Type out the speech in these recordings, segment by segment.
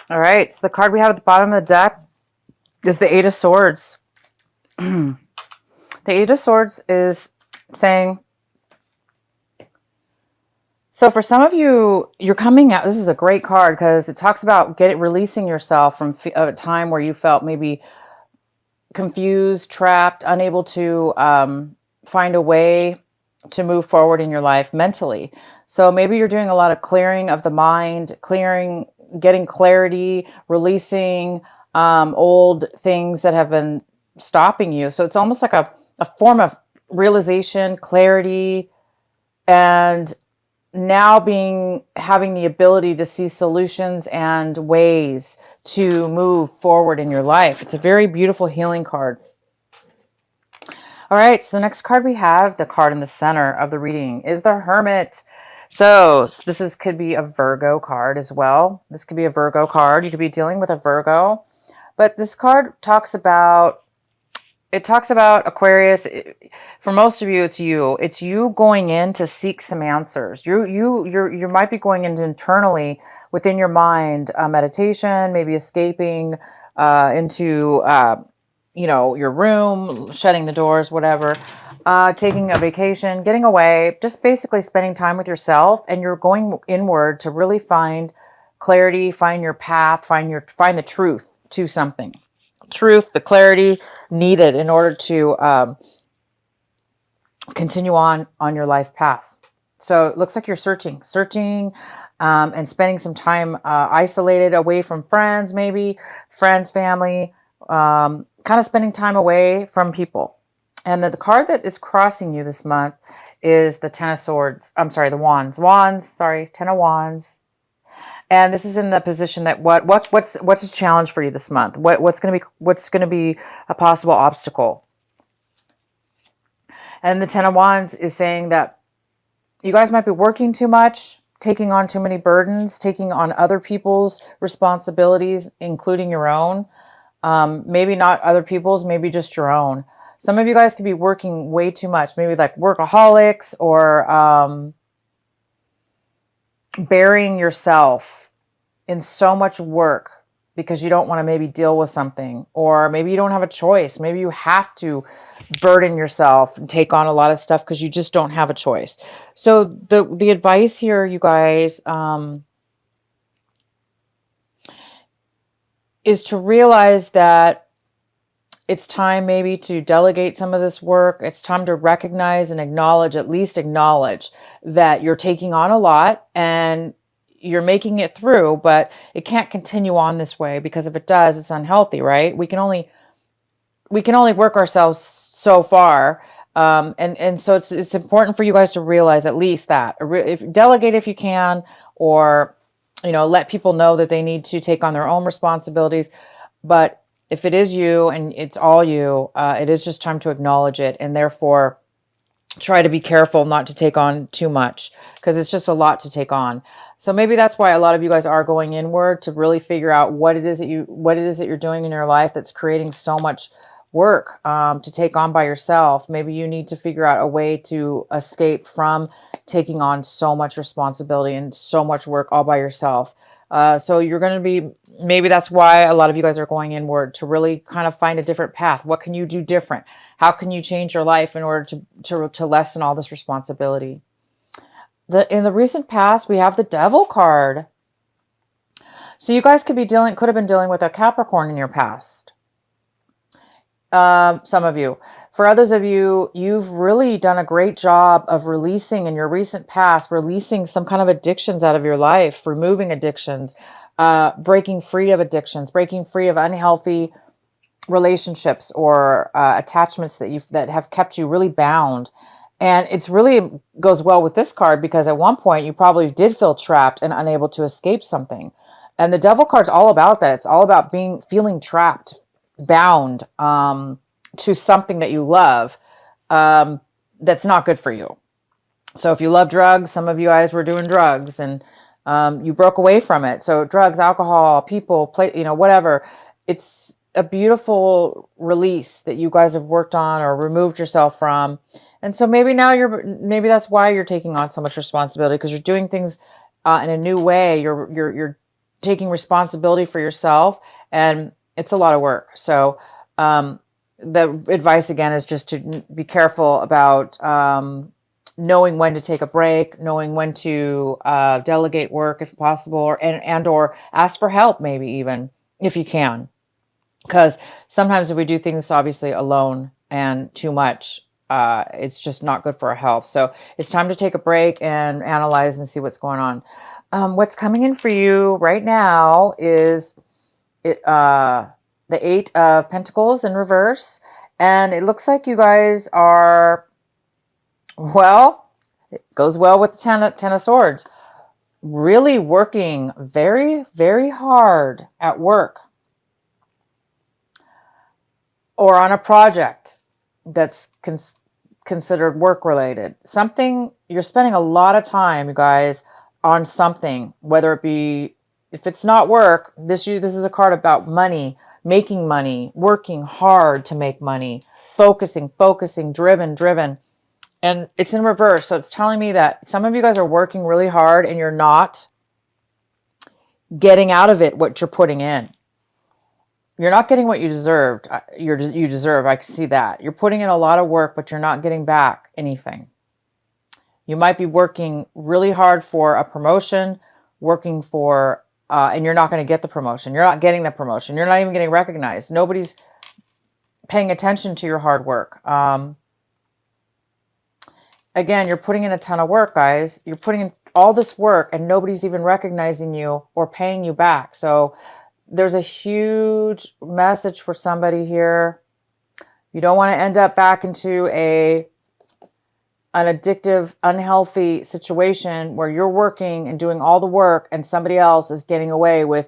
All right, so the card we have at the bottom of the deck is the Eight of Swords. The Eight of Swords is saying, so for some of you, you're coming out. This is a great card because it talks about releasing yourself from a time where you felt maybe confused, trapped, unable to find a way to move forward in your life mentally. So maybe you're doing a lot of clearing of the mind, getting clarity, releasing old things that have been stopping you. So it's almost like a form of realization, clarity, and now having the ability to see solutions and ways to move forward in your life. It's a very beautiful healing card. All right, so the next card we have, the card in the center of the reading, is the Hermit. So this could be a Virgo card as well. This could be a Virgo card. You could be dealing with a Virgo. But this card talks about Aquarius. For most of you, it's you. It's you going in to seek some answers. You might be going internally within your mind, meditation, maybe escaping into your room, shutting the doors, whatever, taking a vacation, getting away, just basically spending time with yourself, and you're going inward to really find clarity, find your path, find the truth to something. Truth, the clarity needed in order to continue on your life path. So it looks like you're searching, and spending some time isolated away from friends, maybe friends, family, kind of spending time away from people. And the card that is crossing you this month is the Ten of Swords. I'm sorry, the Wands. Ten of Wands. And this is in the position that what's a challenge for you this month? What's going to be a possible obstacle? And the Ten of Wands is saying that you guys might be working too much, taking on too many burdens, taking on other people's responsibilities, including your own. Maybe not other people's, maybe just your own. Some of you guys could be working way too much, maybe like workaholics, or burying yourself in so much work because you don't want to maybe deal with something, or maybe you don't have a choice. Maybe you have to burden yourself and take on a lot of stuff because you just don't have a choice. So the advice here, you guys, is to realize that it's time maybe to delegate some of this work. It's time to recognize and at least acknowledge that you're taking on a lot and you're making it through, but it can't continue on this way, because if it does, it's unhealthy, right? We can only work ourselves so far. And so it's important for you guys to realize at least that. Delegate if you can, or let people know that they need to take on their own responsibilities. But if it is you and it's all you, it is just time to acknowledge it, and therefore try to be careful not to take on too much, because it's just a lot to take on. So maybe that's why a lot of you guys are going inward to really figure out what it is that you're doing in your life that's creating so much work to take on by yourself. Maybe you need to figure out a way to escape from taking on so much responsibility and so much work all by yourself. So you're going to be, maybe that's why a lot of you guys are going inward, to really kind of find a different path. What can you do different? How can you change your life in order to lessen all this responsibility? In the recent past, we have the Devil card. So you guys could have been dealing with a Capricorn in your past. Some of you. For others of you, you've really done a great job of releasing in your recent past, releasing some kind of addictions out of your life, removing addictions, breaking free of addictions, breaking free of unhealthy relationships or attachments that have kept you really bound. And it's really goes well with this card, because at one point you probably did feel trapped and unable to escape something. And the Devil card's all about that. It's all about feeling trapped, bound to something that you love that's not good for you. So if you love drugs, some of you guys were doing drugs and you broke away from it. So drugs, alcohol, people, whatever. It's a beautiful release that you guys have worked on or removed yourself from. And so maybe that's why you're taking on so much responsibility, because you're doing things in a new way. You're taking responsibility for yourself, and it's a lot of work. So the advice again is just to be careful about knowing when to take a break, knowing when to delegate work if possible, or ask for help, maybe even if you can. Because sometimes if we do things obviously alone and too much, it's just not good for our health. So it's time to take a break and analyze and see what's going on. What's coming in for you right now is the Eight of Pentacles in reverse. And it looks like you guys are, well, it goes well with the Ten of Swords. Really working very, very hard at work or on a project that's considered work related. Something, you're spending a lot of time, you guys, on something, whether it be, if it's not work, this is a card about money, making money, working hard to make money, focusing, driven. And it's in reverse. So it's telling me that some of you guys are working really hard and you're not getting out of it what you're putting in. You're not getting what you deserved. You deserve. I can see that. You're putting in a lot of work, but you're not getting back anything. You might be working really hard for a promotion, working for, and you're not going to get the promotion. You're not getting the promotion. You're not even getting recognized. Nobody's paying attention to your hard work. Again, you're putting in a ton of work, guys. You're putting in all this work and nobody's even recognizing you or paying you back. So there's a huge message for somebody here. You don't want to end up back into an addictive, unhealthy situation where you're working and doing all the work and somebody else is getting away with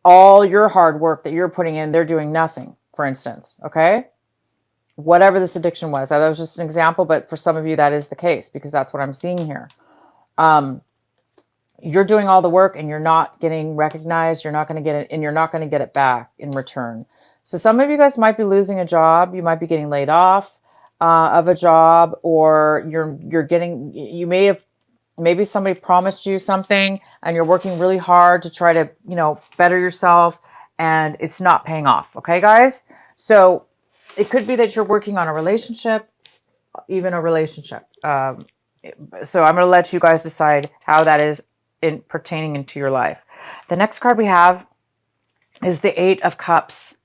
all your hard work that you're putting in. They're doing nothing, for instance. Okay? Whatever this addiction was. That was just an example, but for some of you that is the case because that's what I'm seeing here. You're doing all the work and you're not getting recognized. You're not going to get it, and you're not going to get it back in return. So some of you guys might be losing a job. You might be getting laid off of a job, or maybe somebody promised you something and you're working really hard to try to, better yourself and it's not paying off. Okay, guys? So it could be that you're working on a relationship, even a relationship. So I'm going to let you guys decide how that is pertaining into your life. The next card we have is the Eight of Cups.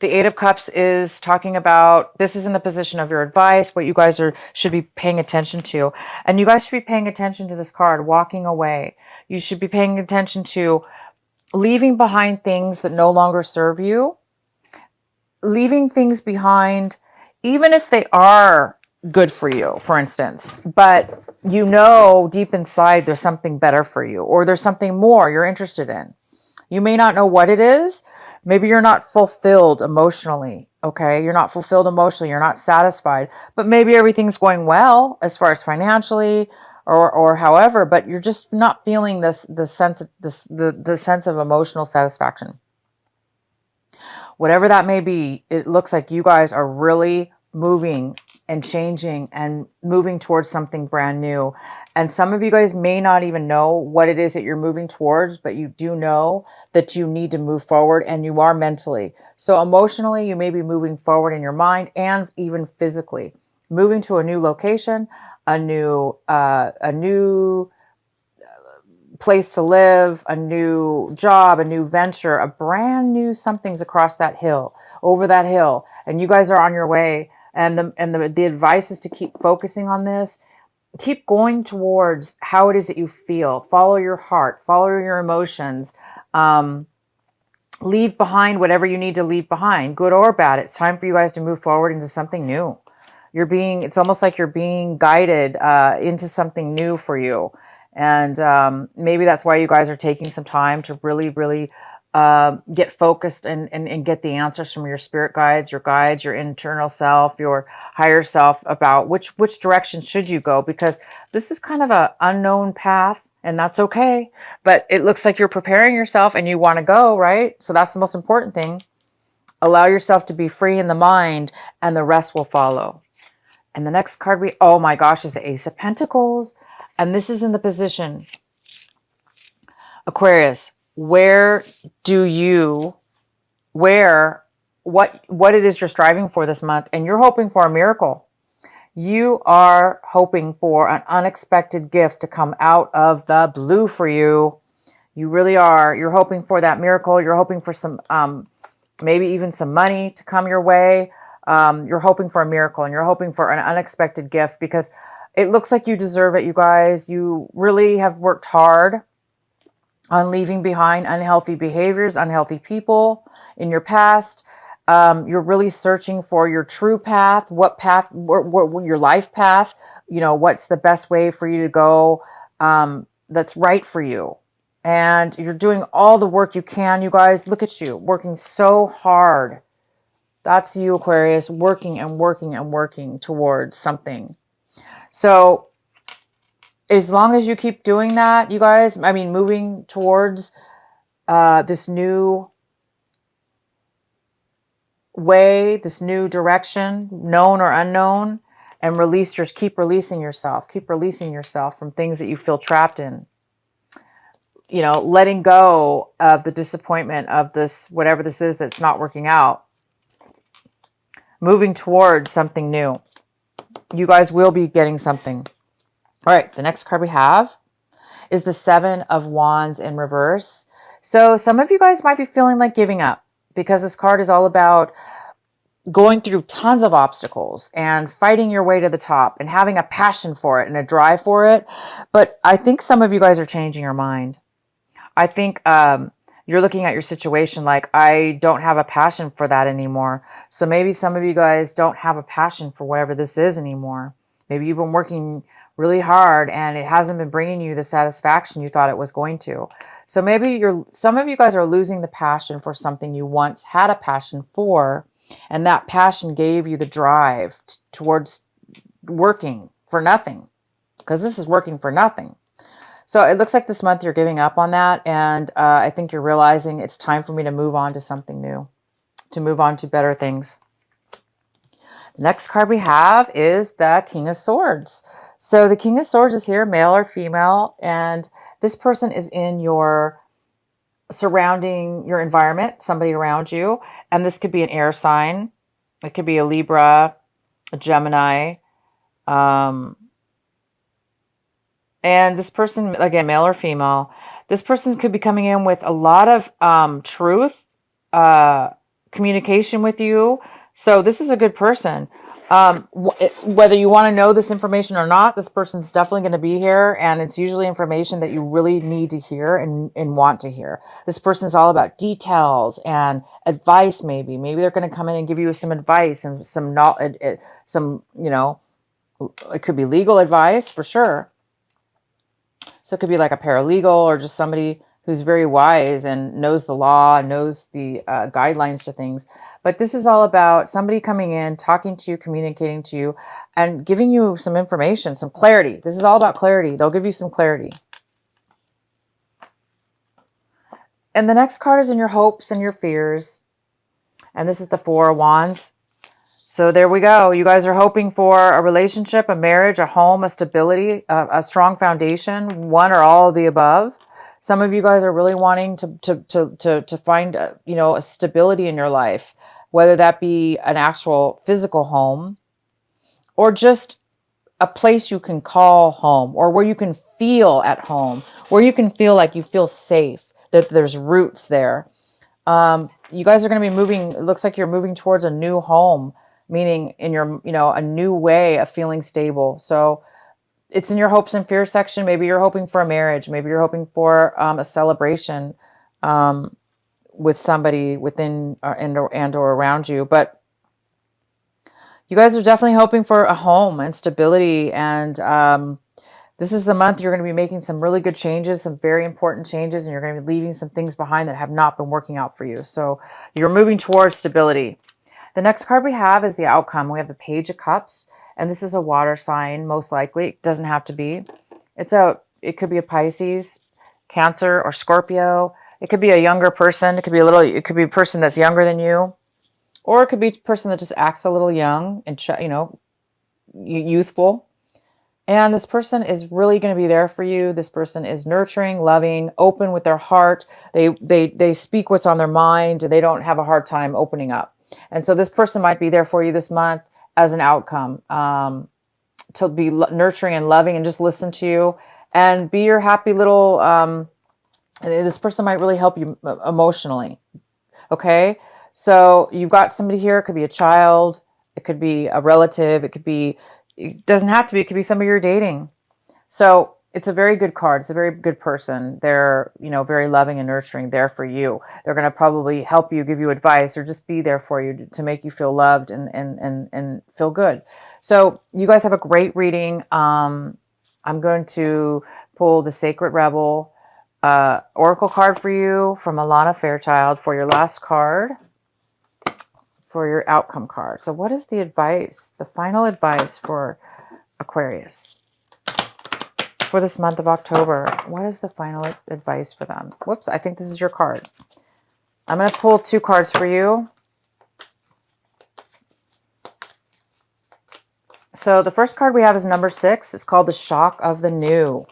The Eight of Cups is talking about, this is in the position of your advice, what you guys should be paying attention to. And you guys should be paying attention to this card, walking away. You should be paying attention to leaving behind things that no longer serve you. Leaving things behind, even if they are good for you, for instance, but deep inside there's something better for you, or there's something more you're interested in. You may not know what it is. Maybe you're not fulfilled emotionally, okay? You're not fulfilled emotionally. You're not satisfied, but maybe everything's going well as far as financially or however, but you're just not feeling the sense of emotional satisfaction. Whatever that may be, it looks like you guys are really moving and changing and moving towards something brand new. And some of you guys may not even know what it is that you're moving towards, but you do know that you need to move forward, and you are mentally. So emotionally, you may be moving forward in your mind and even physically. Moving to a new location, a new place to live, a new job, a new venture, a brand new something's across that hill, over that hill, and you guys are on your way. And the advice is to keep focusing on this. Keep going towards how it is that you feel. Follow your heart. Follow your emotions. Leave behind whatever you need to leave behind, good or bad. It's time for you guys to move forward into something new. It's almost like you're being guided into something new for you. And maybe that's why you guys are taking some time to really, really get focused and get the answers from your spirit guides, your internal self, your higher self about which direction should you go, because this is kind of an unknown path, and that's okay. But it looks like you're preparing yourself and you want to go, right? So that's the most important thing. Allow yourself to be free in the mind, and the rest will follow. And the next card oh my gosh, is the Ace of Pentacles. And this is in the position Aquarius, where do you, what it is you're striving for this month, and you're hoping for a miracle. You are hoping for an unexpected gift to come out of the blue for you. You really are. You're hoping for that miracle. You're hoping for some, maybe even some money to come your way. You're hoping for a miracle, and you're hoping for an unexpected gift because it looks like you deserve it, you guys. You really have worked hard on leaving behind unhealthy behaviors, unhealthy people in your past. You're really searching for your true path, what your life path, what's the best way for you to go, that's right for you. And you're doing all the work you can, you guys. Look at you, working so hard. That's you, Aquarius, working and working and working towards something. So as long as you keep doing that, you guys, moving towards this new way, this new direction, known or unknown, and keep releasing yourself from things that you feel trapped in. Letting go of the disappointment of this, whatever this is that's not working out. Moving towards something new. You guys will be getting something. All right, the next card we have is the Seven of Wands in reverse. So some of you guys might be feeling like giving up because this card is all about going through tons of obstacles and fighting your way to the top and having a passion for it and a drive for it. But I think some of you guys are changing your mind. I think you're looking at your situation like, I don't have a passion for that anymore. So maybe some of you guys don't have a passion for whatever this is anymore. Maybe you've been working really hard and it hasn't been bringing you the satisfaction you thought it was going to. So maybe some of you guys are losing the passion for something you once had a passion for, and that passion gave you the drive towards working for nothing, because this is working for nothing. So it looks like this month you're giving up on that, and I think you're realizing it's time for me to move on to something new, to move on to better things. The next card we have is the King of Swords. So the King of Swords is here, male or female, and this person is in your surrounding, your environment, somebody around you, and this could be an air sign. It could be a Libra, a Gemini, and this person, again, male or female, this person could be coming in with a lot of truth, communication with you. So this is a good person. Whether you want to know this information or not, this person's definitely going to be here, and it's usually information that you really need to hear and want to hear. This person's all about details and advice. Maybe they're going to come in and give you some advice and some knowledge, it could be legal advice for sure. So it could be like a paralegal or just somebody who's very wise and knows the law, knows the guidelines to things. But this is all about somebody coming in, talking to you, communicating to you, and giving you some information, some clarity. This is all about clarity. They'll give you some clarity. And the next card is in your hopes and your fears. And this is the Four of Wands. So there we go. You guys are hoping for a relationship, a marriage, a home, a stability, a strong foundation, one or all of the above. Some of you guys are really wanting to find a stability in your life, whether that be an actual physical home or just a place you can call home, or where you can feel at home, where you can feel like you feel safe, that there's roots there. You guys are going to be moving. It looks like you're moving towards a new home, meaning in your, a new way of feeling stable. So it's in your hopes and fears section. Maybe you're hoping for a marriage. Maybe you're hoping for a celebration with somebody within and or around you. But you guys are definitely hoping for a home and stability. And this is the month you're going to be making some really good changes, some very important changes, and you're going to be leaving some things behind that have not been working out for you. So you're moving towards stability. The next card we have is the outcome. We have the Page of Cups, and this is a water sign, most likely. It doesn't have to be. It could be a Pisces, Cancer, or Scorpio. It could be a younger person. It could be a person that's younger than you, or it could be a person that just acts a little young and youthful. And this person is really going to be there for you. This person is nurturing, loving, open with their heart. They speak what's on their mind. They don't have a hard time opening up. And so this person might be there for you this month as an outcome, to be nurturing and loving and just listen to you and be your happy little, this person might really help you emotionally. Okay. So you've got somebody here. It could be a child. It could be a relative. It doesn't have to be, it could be somebody you're dating. So it's a very good card. It's a very good person. They're, very loving and nurturing, there for you. They're going to probably help you, give you advice, or just be there for you to make you feel loved and feel good. So you guys have a great reading. I'm going to pull the Sacred Rebel Oracle card for you from Alana Fairchild for your last card, for your outcome card. So what is the advice, the final advice for Aquarius for this month of October? What is the final advice for them? Whoops, I think this is your card. I'm going to pull 2 cards for you. So the first card we have is number 6. It's called the Shock of the New.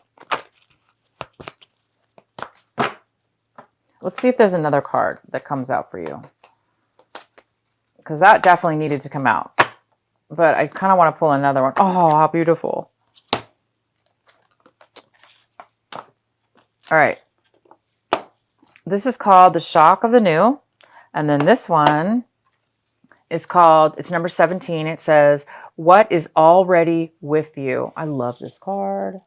Let's see if there's another card that comes out for you, because that definitely needed to come out. But I kind of want to pull another one. Oh, how beautiful. All right. This is called the Shock of the New. And then this one is called, it's number 17. It says, what is already with you? I love this card.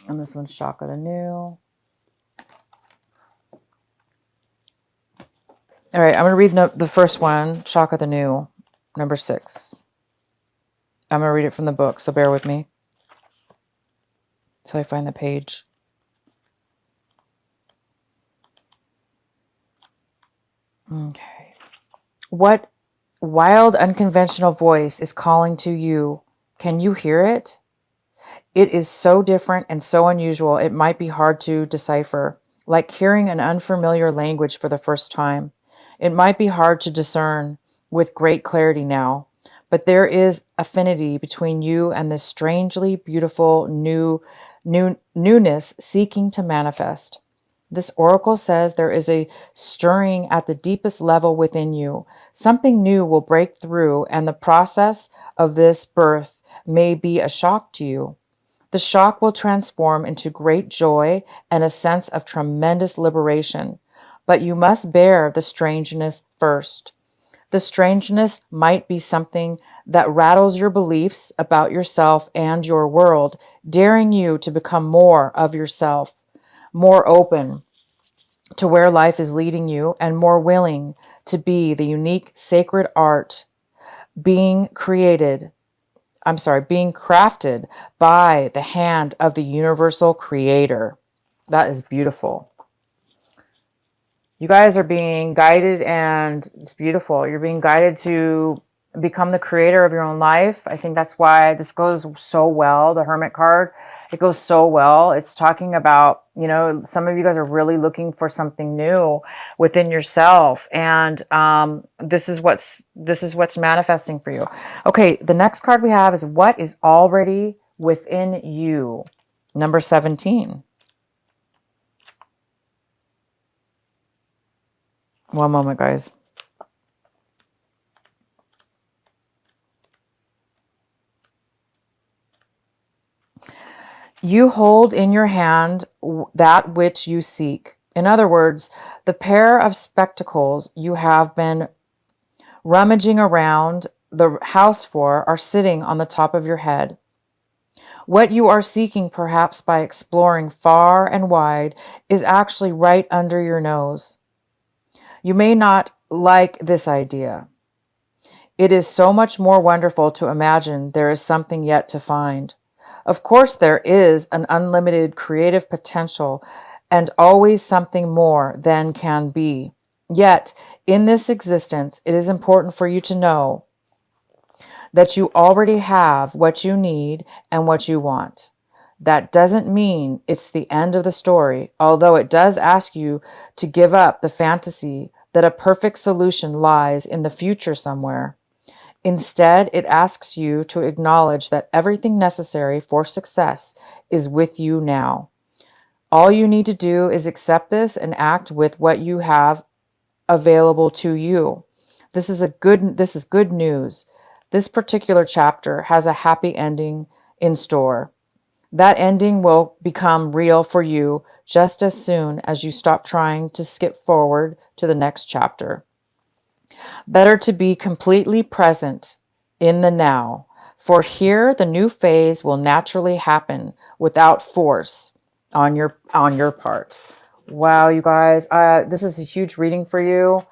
And this one's Shock of the New. All right, I'm going to read the first one, Shock of the New, number 6. I'm going to read it from the book, so bear with me till I find the page. Okay. What wild, unconventional voice is calling to you? Can you hear it? It is so different and so unusual, it might be hard to decipher, like hearing an unfamiliar language for the first time. It might be hard to discern with great clarity now, but there is affinity between you and this strangely beautiful newness seeking to manifest. This oracle says there is a stirring at the deepest level within you. Something new will break through, and the process of this birth may be a shock to you. The shock will transform into great joy and a sense of tremendous liberation. But you must bear the strangeness first. The strangeness might be something that rattles your beliefs about yourself and your world, daring you to become more of yourself, more open to where life is leading you, and more willing to be the unique sacred art being crafted by the hand of the universal creator. That is beautiful. You guys are being guided, and it's beautiful. You're being guided to become the creator of your own life. I think that's why this goes so well. The Hermit card, it goes so well. It's talking about, some of you guys are really looking for something new within yourself. And this is what's manifesting for you. Okay, the next card we have is what is already within you. Number 17. One moment, guys. You hold in your hand that which you seek. In other words, the pair of spectacles you have been rummaging around the house for are sitting on the top of your head. What you are seeking, perhaps by exploring far and wide, is actually right under your nose. You may not like this idea. It is so much more wonderful to imagine there is something yet to find. Of course, there is an unlimited creative potential and always something more than can be. Yet, in this existence, it is important for you to know that you already have what you need and what you want. That doesn't mean it's the end of the story, although it does ask you to give up the fantasy that a perfect solution lies in the future somewhere. Instead, it asks you to acknowledge that everything necessary for success is with you now. All you need to do is accept this and act with what you have available to you. This is good news. This particular chapter has a happy ending in store. That ending will become real for you just as soon as you stop trying to skip forward to the next chapter. Better to be completely present in the now, for here the new phase will naturally happen without force on your part. Wow, you guys, this is a huge reading for you.